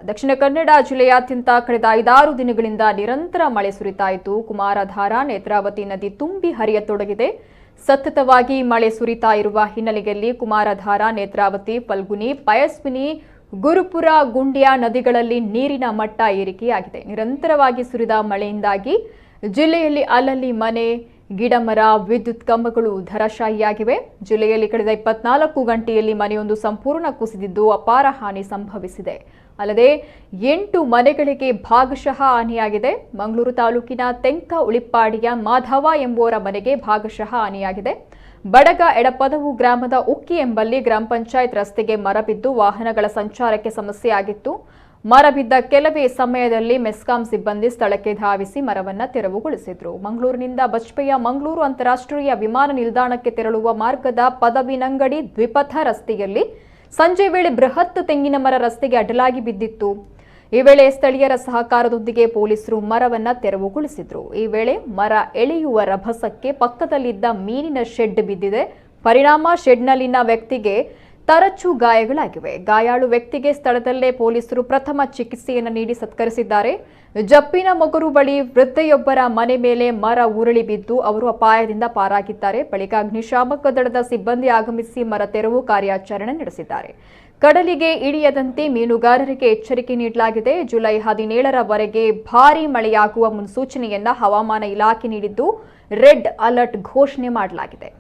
ದಕ್ಷಿಣ ಕನ್ನಡ ಜಿಲ್ಲೆಯಾದ್ಯಂತ ಕಳೆದ 5-6 ದಿನಗಳಿಂದ ನಿರಂತರ ಮಳೆ ಸುರಿತಾ ಇದ್ದು ಕುಮಾರಧಾರ ನೇತ್ರಾವತಿ ನದಿ ತುಂಬಿ ಹರಿಯತೊಡಗಿದೆ. ಸತತವಾಗಿ ಮಳೆ ಸುರಿತಾ ಇರುವ ಹಿನ್ನೆಲೆಯಲ್ಲಿ ಕುಮಾರಧಾರ ನೇತ್ರಾವತಿ ಫಲ್ಗುನಿ ಪಯಸ್ವಿನಿ ಗುರುಪುರ ಗುಂಡ್ಯ ನದಿಗಳಲ್ಲಿ ನೀರಿನ ಮಟ್ಟ ಏರಿಕೆಯಾಗಿದೆ. ನಿರಂತರವಾಗಿ ಸುರಿದ ಮಳೆಯಿಂದಾಗಿ ಜಿಲ್ಲೆಯಲ್ಲಿ ಅಲ್ಲಲ್ಲಿ ಮನೆ ಗಿಡಮರ ವಿದ್ಯುತ್ ಕಂಬಗಳು ಧರಾಶಾಹಿಯಾಗಿವೆ. ಜಿಲ್ಲೆಯಲ್ಲಿ ಕಳೆದ 24 ಗಂಟೆಯಲ್ಲಿ ಮನೆಯೊಂದು ಸಂಪೂರ್ಣ ಕುಸಿದಿದ್ದು ಅಪಾರ ಹಾನಿ ಸಂಭವಿಸಿದೆ. ಅಲ್ಲದೆ 8 ಮನೆಗಳಿಗೆ ಭಾಗಶಃ ಹಾನಿಯಾಗಿದೆ. ಮಂಗಳೂರು ತಾಲೂಕಿನ ತೆಂಕ ಉಳಿಪ್ಪಾಡಿಯ ಮಾಧವ ಎಂಬುವರ ಮನೆಗೆ ಭಾಗಶಃ ಹಾನಿಯಾಗಿದೆ. ಬಡಗ ಎಡಪದವು ಗ್ರಾಮದ ಉಕ್ಕಿ ಎಂಬಲ್ಲಿ ಗ್ರಾಮ ಪಂಚಾಯತ್ ರಸ್ತೆಗೆ ಮರ ಬಿದ್ದು ವಾಹನಗಳ ಸಂಚಾರಕ್ಕೆ ಸಮಸ್ಯೆಯಾಗಿತ್ತು. ಮರ ಬಿದ್ದ ಕೆಲವೇ ಸಮಯದಲ್ಲಿ ಮೆಸ್ಕಾಂ ಸಿಬ್ಬಂದಿ ಸ್ಥಳಕ್ಕೆ ಧಾವಿಸಿ ಮರವನ್ನು ತೆರವುಗೊಳಿಸಿದ್ರು. ಮಂಗಳೂರಿನಿಂದ ಬಜ್ಪೆಯ ಮಂಗಳೂರು ಅಂತಾರಾಷ್ಟ್ರೀಯ ವಿಮಾನ ನಿಲ್ದಾಣಕ್ಕೆ ತೆರಳುವ ಮಾರ್ಗದ ಪದವಿನಂಗಡಿ ದ್ವಿಪಥ ರಸ್ತೆಯಲ್ಲಿ ಸಂಜೆ ವೇಳೆ ಬೃಹತ್ ತೆಂಗಿನ ಮರ ರಸ್ತೆಗೆ ಅಡ್ಡಲಾಗಿ ಬಿದ್ದಿತ್ತು. ಈ ವೇಳೆ ಸ್ಥಳೀಯರ ಸಹಕಾರದೊಂದಿಗೆ ಪೊಲೀಸರು ಮರವನ್ನ ತೆರವುಗೊಳಿಸಿದ್ರು. ಈ ವೇಳೆ ಮರ ಎಳೆಯುವ ರಭಸಕ್ಕೆ ಪಕ್ಕದಲ್ಲಿದ್ದ ಮೀನಿನ ಶೆಡ್ ಬಿದ್ದಿದೆ. ಪರಿಣಾಮ ಶೆಡ್ನಲ್ಲಿನ ವ್ಯಕ್ತಿಗೆ ತರಚು ಗಾಯಗಳಾಗಿವೆ. ಗಾಯಾಳು ವ್ಯಕ್ತಿಗೆ ಸ್ಥಳದಲ್ಲೇ ಪೊಲೀಸರು ಪ್ರಥಮ ಚಿಕಿತ್ಸೆಯನ್ನು ನೀಡಿ ಸತ್ಕರಿಸಿದ್ದಾರೆ. ಜಪ್ಪಿನ ಮೊಗರು ಬಳಿ ವೃದ್ಧೆಯೊಬ್ಬರ ಮನೆ ಮೇಲೆ ಮರ ಉರುಳಿ ಬಿದ್ದು ಅವರು ಅಪಾಯದಿಂದ ಪಾರಾಗಿದ್ದಾರೆ. ಬಳಿಕ ಅಗ್ನಿಶಾಮಕ ದಳದ ಸಿಬ್ಬಂದಿ ಆಗಮಿಸಿ ಮರ ತೆರವು ಕಾರ್ಯಾಚರಣೆ ನಡೆಸಿದ್ದಾರೆ. ಕಡಲಿಗೆ ಇಳಿಯದಂತೆ ಮೀನುಗಾರರಿಗೆ ಎಚ್ಚರಿಕೆ ನೀಡಲಾಗಿದೆ. ಜುಲೈ 17ರವರೆಗೆ ಭಾರೀ ಮಳೆಯಾಗುವ ಮುನ್ಸೂಚನೆಯನ್ನ ಹವಾಮಾನ ಇಲಾಖೆ ನೀಡಿದ್ದು ರೆಡ್ ಅಲರ್ಟ್ ಘೋಷಣೆ ಮಾಡಲಾಗಿದೆ.